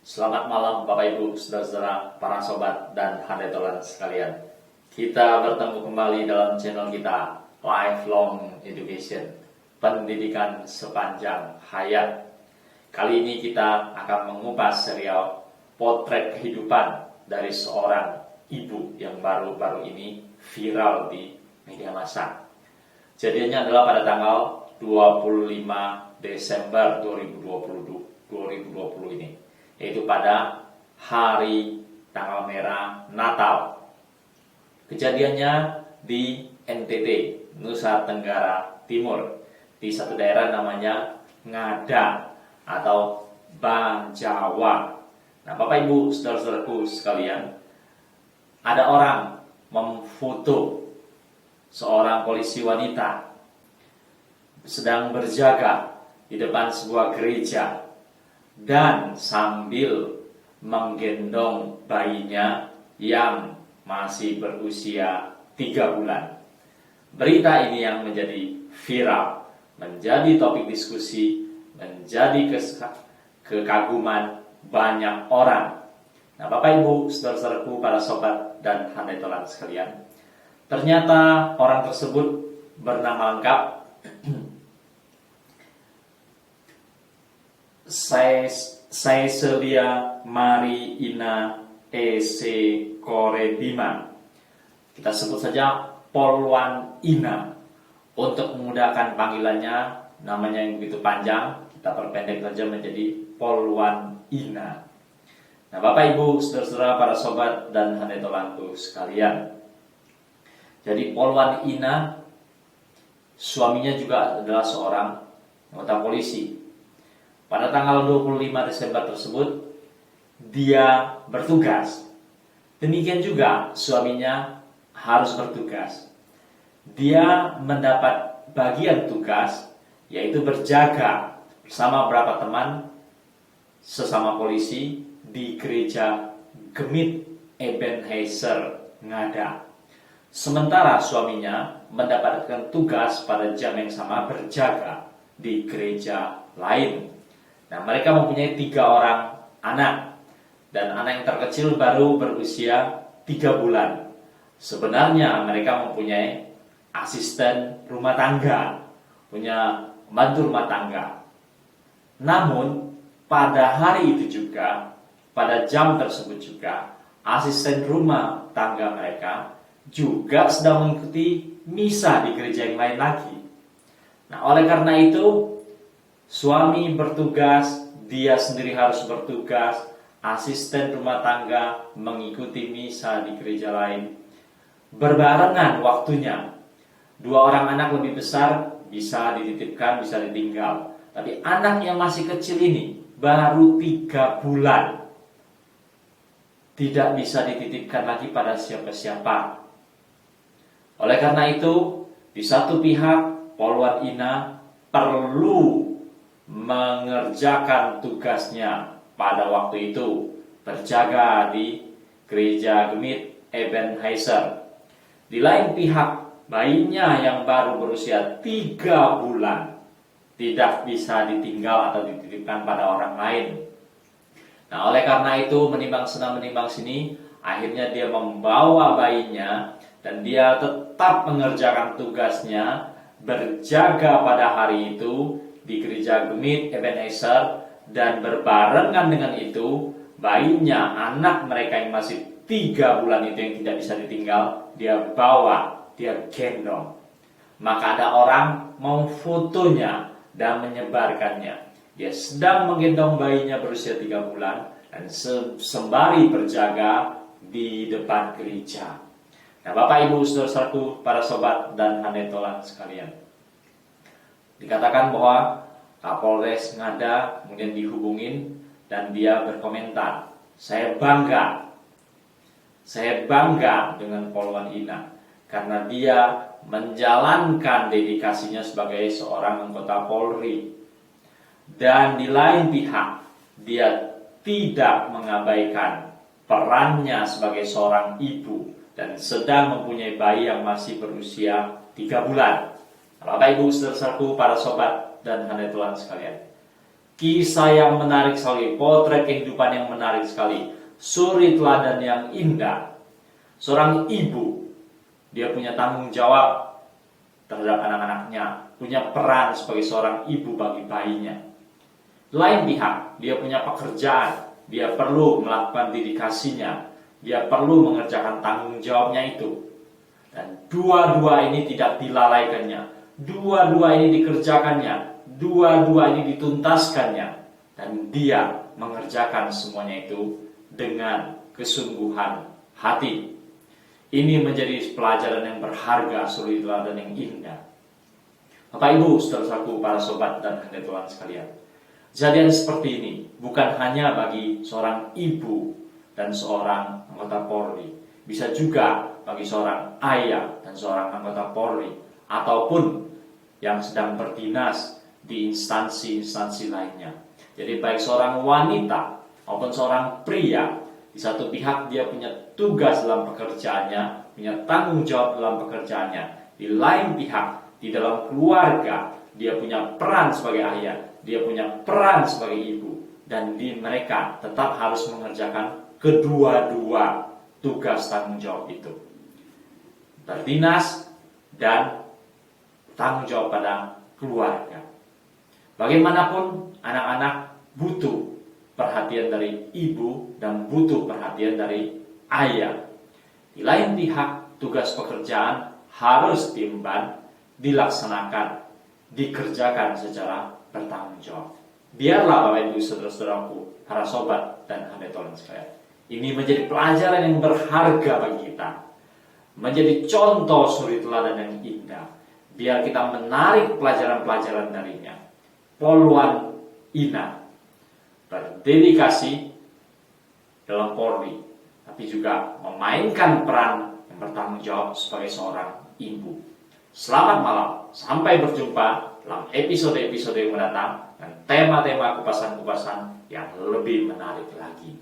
Selamat malam Bapak Ibu, Saudara-saudara, para sobat dan handetolan sekalian. Kita bertemu kembali dalam channel kita Lifelong Education, pendidikan sepanjang hayat. Kali ini kita akan mengupas serial potret kehidupan dari seorang ibu yang baru-baru ini viral di media massa. Kejadiannya adalah pada tanggal 25 Desember 2020 ini, yaitu pada hari tanggal merah Natal. Kejadiannya di NTT, Nusa Tenggara Timur, di satu daerah namanya Ngada atau Banjawa. Nah, Bapak Ibu, saudara-saudaraku sekalian, ada orang memfoto seorang polisi wanita sedang berjaga di depan sebuah gereja dan sambil menggendong bayinya yang masih berusia 3 bulan. Berita ini yang menjadi viral, menjadi topik diskusi, menjadi kekaguman banyak orang. Nah, Bapak Ibu, saudara-saudaraku, para sobat dan handetolan sekalian, ternyata orang tersebut bernama lengkap Caeselia Mariina Ese Korebima. Kita sebut saja Polwan Ina. Untuk memudahkan panggilannya, namanya yang begitu panjang, kita perpendek saja menjadi Polwan Ina. Nah, Bapak Ibu, saudara-saudara, para sobat dan handetolanku sekalian, jadi Polwan Ina, suaminya juga adalah seorang anggota polisi. Pada tanggal 25 Desember tersebut, dia bertugas. Demikian juga suaminya harus bertugas. Dia mendapat bagian tugas, yaitu berjaga bersama beberapa teman sesama polisi di gereja Gemit Ebenezer Ngada. Sementara suaminya mendapatkan tugas pada jam yang sama berjaga di gereja lain. Nah, mereka mempunyai 3 orang anak, dan anak yang terkecil baru berusia 3 bulan. Sebenarnya mereka mempunyai asisten rumah tangga, punya pembantu rumah tangga. Namun pada hari itu juga, pada jam tersebut juga, asisten rumah tangga mereka juga sedang mengikuti misa di gereja yang lain lagi. Nah, oleh karena itu, suami bertugas, dia sendiri harus bertugas, asisten rumah tangga mengikuti misa di gereja lain. Berbarengan waktunya. 2 orang anak lebih besar bisa dititipkan, bisa ditinggal. Tapi anak yang masih kecil ini baru 3 bulan, tidak bisa dititipkan lagi pada siapa-siapa. Oleh karena itu, di satu pihak Polwan Ina perlu mengerjakan tugasnya pada waktu itu, berjaga di gereja Gemit Ebenezer. Di lain pihak, bayinya yang baru berusia 3 bulan tidak bisa ditinggal atau dititipkan pada orang lain. Nah, oleh karena itu, menimbang sana menimbang sini, akhirnya dia membawa bayinya dan dia tetap mengerjakan tugasnya berjaga pada hari itu di gereja Gemit Ebenezer, dan berbarengan dengan itu bayinya, anak mereka yang masih 3 bulan itu yang tidak bisa ditinggal, dia bawa, dia gendong. Maka ada orang memfotonya dan menyebarkannya. Dia sedang menggendong bayinya berusia 3 bulan dan sembari berjaga di depan gereja. Nah, Bapak Ibu, saudara-saudaraku, para sobat dan handetolan sekalian, dikatakan bahwa Kapolres Ngada kemudian dihubungin dan dia berkomentar, saya bangga dengan Polwan Ina karena dia menjalankan dedikasinya sebagai seorang anggota Polri. Dan di lain pihak, dia tidak mengabaikan perannya sebagai seorang ibu dan sedang mempunyai bayi yang masih berusia 3 bulan. Bapak Ibu, saudara-saudaraku, para sobat dan handetolan sekalian, kisah yang menarik sekali, potret kehidupan yang menarik sekali, suri teladan yang indah. Seorang ibu, dia punya tanggung jawab terhadap anak-anaknya, punya peran sebagai seorang ibu bagi bayinya. Lain pihak, dia punya pekerjaan, dia perlu melakukan dedikasinya, dia perlu mengerjakan tanggung jawabnya itu. Dan dua-dua ini tidak dilalaikannya, dua-dua ini dikerjakannya, dua-dua ini dituntaskannya, dan dia mengerjakan semuanya itu dengan kesungguhan hati. Ini menjadi pelajaran yang berharga, suri teladan yang indah. Bapak Ibu, saudaraku, para sobat dan hadirin Tuhan sekalian, kejadian seperti ini bukan hanya bagi seorang ibu dan seorang anggota Polri, bisa juga bagi seorang ayah dan seorang anggota Polri, ataupun yang sedang berdinas di instansi-instansi lainnya. Jadi baik seorang wanita maupun seorang pria, di satu pihak dia punya tugas dalam pekerjaannya, punya tanggung jawab dalam pekerjaannya. Di lain pihak, di dalam keluarga, dia punya peran sebagai ayah, dia punya peran sebagai ibu. Dan di mereka tetap harus mengerjakan kedua-dua tugas tanggung jawab itu. Berdinas dan tanggung jawab pada keluarga. Bagaimanapun anak-anak butuh perhatian dari ibu dan butuh perhatian dari ayah. Di lain pihak, tugas pekerjaan harus diemban, dilaksanakan, dikerjakan secara bertanggung jawab. Biarlah Bapak Ibu saudara-saudaraku, para sobat dan hadirin Tuhan sekalian, ini menjadi pelajaran yang berharga bagi kita, menjadi contoh suri teladan yang indah. Biar kita menarik pelajaran-pelajaran darinya. Poluan Ina berdedikasi dalam Polri, tapi juga memainkan peran yang bertanggung jawab sebagai seorang ibu. Selamat malam, sampai berjumpa dalam episode-episode yang mendatang dan tema-tema kupasan-kupasan yang lebih menarik lagi.